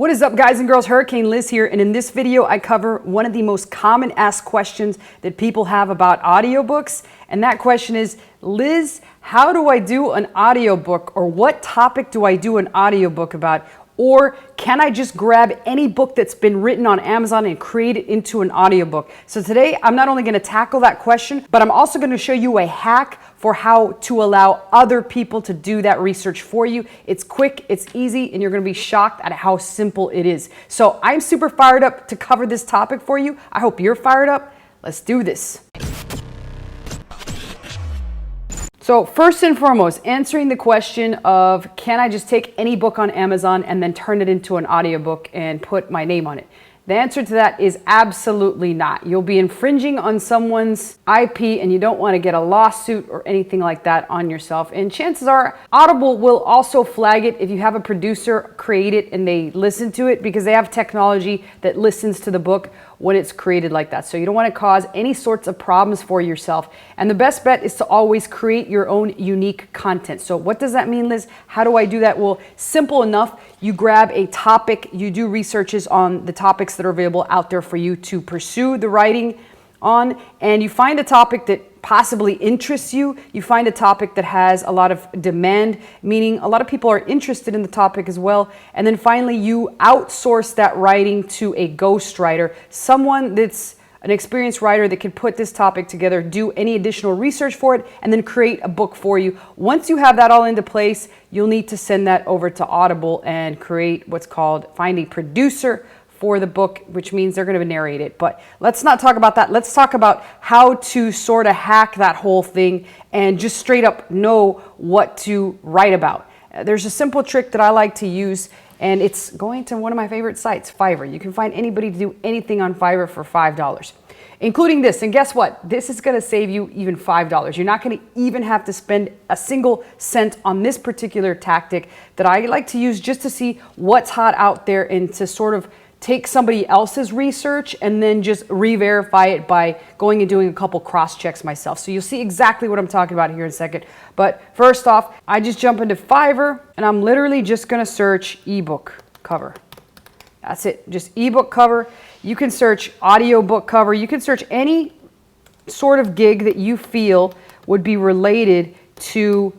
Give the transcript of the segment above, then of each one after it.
What is up, guys and girls? Hurricane Liz here, and in this video I cover one of the most common asked questions that people have about audiobooks, and that question is, Liz, how do I do an audiobook, or what topic do I do an audiobook about? Or can I just grab any book that's been written on Amazon and create it into an audiobook? So today I'm not only going to tackle that question, but I'm also going to show you a hack for how to allow other people to do that research for you. It's quick, it's easy, and you're going to be shocked at how simple it is. So I'm super fired up to cover this topic for you. I hope you're fired up. Let's do this. So first and foremost, answering the question of, can I just take any book on Amazon and then turn it into an audiobook and put my name on it? The answer to that is absolutely not. You'll be infringing on someone's IP, and you don't want to get a lawsuit or anything like that on yourself. And chances are Audible will also flag it if you have a producer create it and they listen to it, because they have technology that listens to the book when it's created like that. So you don't want to cause any sorts of problems for yourself. And the best bet is to always create your own unique content. So what does that mean, Liz? How do I do that? Well, simple enough. You grab a topic, you do researches on the topics that are available out there for you to pursue the writing on, and you find a topic that possibly interests you. You find a topic that has a lot of demand, meaning a lot of people are interested in the topic as well. And then finally, you outsource that writing to a ghostwriter, someone that's an experienced writer that can put this topic together, do any additional research for it, and then create a book for you. Once you have that all into place, you'll need to send that over to Audible and create what's called find a producer for the book, which means they're going to narrate it. But let's not talk about that. Let's talk about how to sort of hack that whole thing and just straight up know what to write about. There's a simple trick that I like to use, and it's going to one of my favorite sites, Fiverr. You can find anybody to do anything on Fiverr for $5, including this. And guess what? This is going to save you even $5. You're not going to even have to spend a single cent on this particular tactic that I like to use just to see what's hot out there and to sort of take somebody else's research and then just re-verify it by going and doing a couple cross checks myself. So you'll see exactly what I'm talking about here in a second. But first off, I just jump into Fiverr and I'm literally just gonna search ebook cover. That's it, just ebook cover. You can search audiobook cover. You can search any sort of gig that you feel would be related to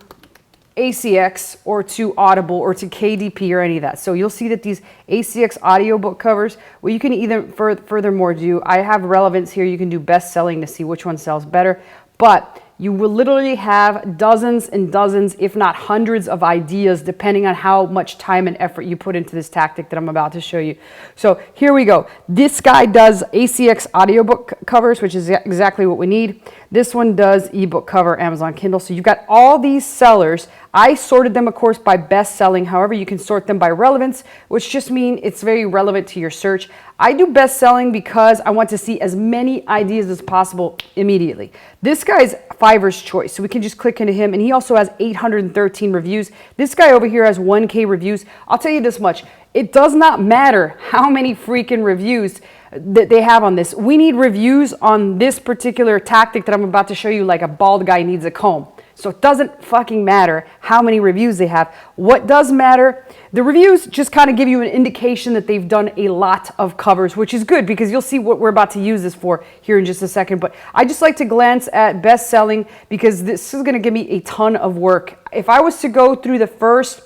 ACX or to Audible or to KDP or any of that. So you'll see that these ACX audiobook covers, well, you can either furthermore do, I have relevance here, you can do best selling to see which one sells better, but you will literally have dozens and dozens, if not hundreds of ideas, depending on how much time and effort you put into this tactic that I'm about to show you. So here we go. This guy does ACX audiobook covers, which is exactly what we need. This one does ebook cover, Amazon Kindle. So you've got all these sellers. I sorted them, of course, by best selling. However, you can sort them by relevance, which just means it's very relevant to your search. I do best selling because I want to see as many ideas as possible immediately. This guy's Fiverr's choice, so we can just click into him, and he also has 813 reviews. This guy over here has 1K reviews. I'll tell you this much. It does not matter how many freaking reviews that they have on this. We need reviews on this particular tactic that I'm about to show you, like a bald guy needs a comb. So it doesn't fucking matter how many reviews they have. What does matter, the reviews just kind of give you an indication that they've done a lot of covers, which is good because you'll see what we're about to use this for here in just a second. But I just like to glance at best selling because this is going to give me a ton of work. If I was to go through the first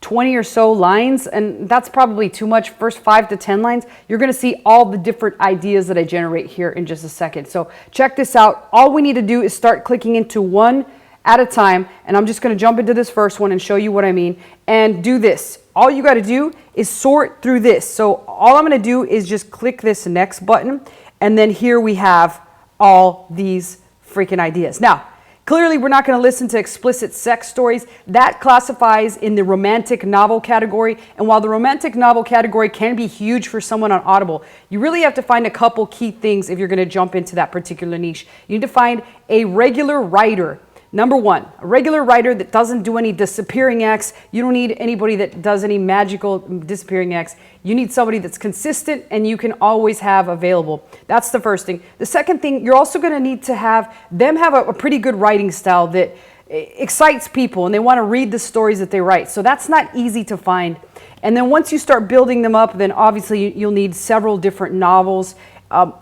20 or so lines, and that's probably too much, first 5 to 10 lines, you're going to see all the different ideas that I generate here in just a second. So check this out. All we need to do is start clicking into one at a time, and I'm just going to jump into this first one and show you what I mean, and do this. All you got to do is sort through this. So all I'm going to do is just click this next button, and then here we have all these freaking ideas. Now, clearly we're not going to listen to explicit sex stories. That classifies in the romantic novel category, and while the romantic novel category can be huge for someone on Audible, you really have to find a couple key things if you're going to jump into that particular niche. You need to find a regular writer. Number one, a regular writer that doesn't do any disappearing acts. You don't need anybody that does any magical disappearing acts. You need somebody that's consistent and you can always have available. That's the first thing. The second thing, you're also going to need to have them have a pretty good writing style that excites people and they want to read the stories that they write. So that's not easy to find. And then once you start building them up, then obviously you'll need several different novels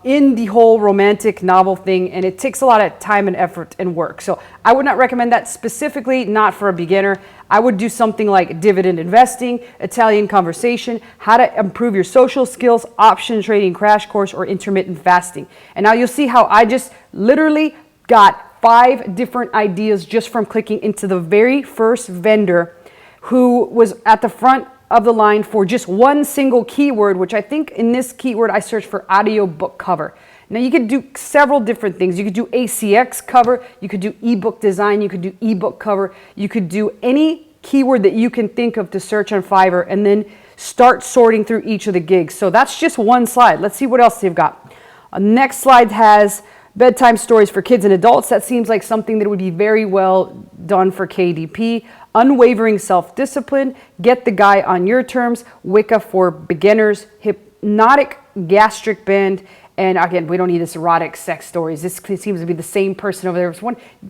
in the whole romantic novel thing, and it takes a lot of time and effort and work. So I would not recommend that specifically, not for a beginner. I would do something like dividend investing, Italian conversation, how to improve your social skills, option trading crash course, or intermittent fasting. And now you'll see how I just literally got 5 different ideas just from clicking into the very first vendor who was at the front of the line for just one single keyword, which I think in this keyword I searched for audiobook cover. Now you could do several different things. You could do ACX cover, you could do ebook design, you could do ebook cover, you could do any keyword that you can think of to search on Fiverr, and then start sorting through each of the gigs. So that's just one slide. Let's see what else they've got. Next slide has bedtime stories for kids and adults. That seems like something that would be very well done for KDP. Unwavering self-discipline, get the guy on your terms, Wicca for beginners, hypnotic gastric band, and again, we don't need this erotic sex stories. This seems to be the same person over there. It's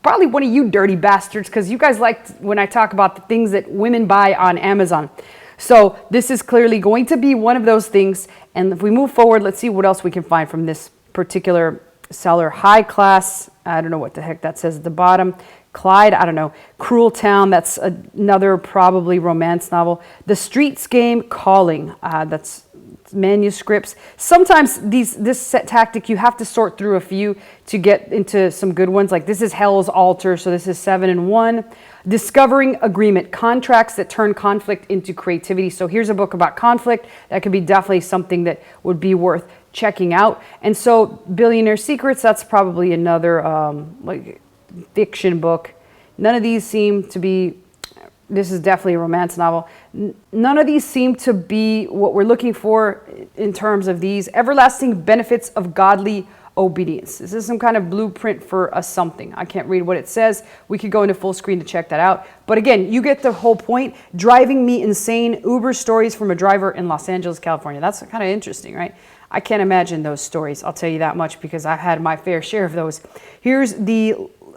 probably one of you dirty bastards, because you guys like when I talk about the things that women buy on Amazon. So this is clearly going to be one of those things. And if we move forward, let's see what else we can find from this particular seller. High class, I don't know what the heck that says at the bottom. Clyde, I don't know. Cruel Town, that's another probably romance novel. The Streets Game, Calling, that's manuscripts. Sometimes this set tactic, you have to sort through a few to get into some good ones. Like this is Hell's Altar, so this is 7 in 1. Discovering Agreement, contracts that turn conflict into creativity. So here's a book about conflict. That could be definitely something that would be worth checking out. And so Billionaire Secrets, that's probably another like fiction book. None of these seem to be, this is definitely a romance novel. None of these seem to be what we're looking for in terms of these. Everlasting Benefits of Godly Obedience. This is some kind of blueprint for a something. I can't read what it says. We could go into full screen to check that out. But again, you get the whole point. Driving Me Insane, Uber Stories from a Driver in Los Angeles, California. That's kind of interesting, right? I can't imagine those stories. I'll tell you that much, because I've had my fair share of those.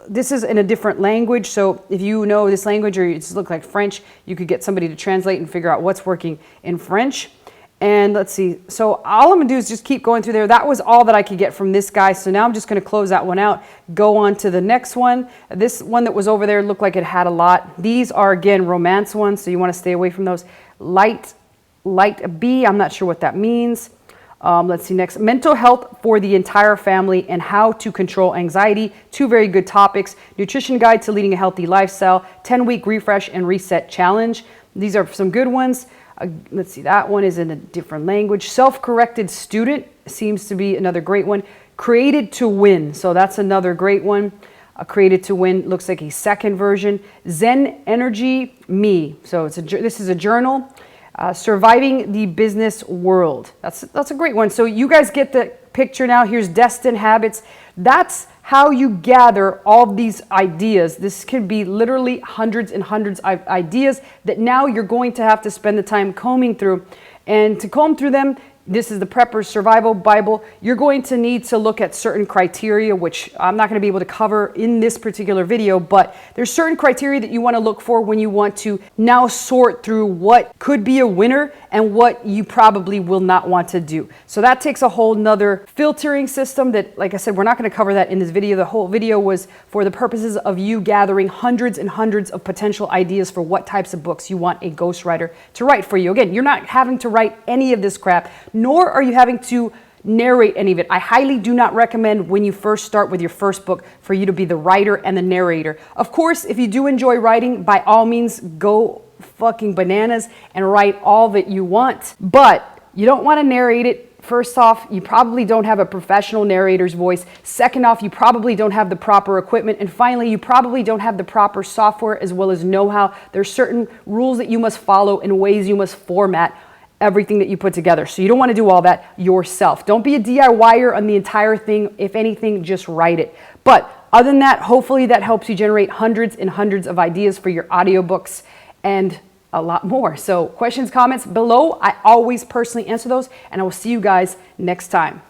This is in a different language, so if you know this language or it looks like French, you could get somebody to translate and figure out what's working in French. And let's see, so all I'm gonna do is just keep going through there. That was all that I could get from this guy, so now I'm just gonna close that one out, go on to the next one. This one that was over there looked like it had a lot. These are, again, romance ones, so you wanna stay away from those. Light B, I'm not sure what that means. Let's see next. Mental health for the entire family and how to control anxiety. 2 very good topics. Nutrition guide to leading a healthy lifestyle. 10-week refresh and reset challenge. These are some good ones. Let's see. That one is in a different language. Self-corrected student seems to be another great one. Created to win. So that's another great one. Created to win looks like a second version. Zen Energy Me. So this is a journal. Surviving the Business World. That's a great one. So you guys get the picture now. Here's Destined Habits. That's how you gather all these ideas. This could be literally hundreds and hundreds of ideas that now you're going to have to spend the time combing through. And to comb through them, this is the Prepper's Survival Bible. You're going to need to look at certain criteria, which I'm not going to be able to cover in this particular video, but there's certain criteria that you want to look for when you want to now sort through what could be a winner and what you probably will not want to do. So that takes a whole nother filtering system that, like I said, we're not going to cover that in this video. The whole video was for the purposes of you gathering hundreds and hundreds of potential ideas for what types of books you want a ghostwriter to write for you. Again, you're not having to write any of this crap, nor are you having to narrate any of it. I highly do not recommend when you first start with your first book for you to be the writer and the narrator. Of course, if you do enjoy writing, by all means, go fucking bananas and write all that you want. But you don't want to narrate it. First off, you probably don't have a professional narrator's voice. Second off, you probably don't have the proper equipment. And finally, you probably don't have the proper software as well as know-how. There's certain rules that you must follow and ways you must format everything that you put together. So you don't want to do all that yourself. Don't be a DIYer on the entire thing. If anything, just write it. But other than that, hopefully that helps you generate hundreds and hundreds of ideas for your audiobooks and a lot more. So questions, comments below. I always personally answer those, and I will see you guys next time.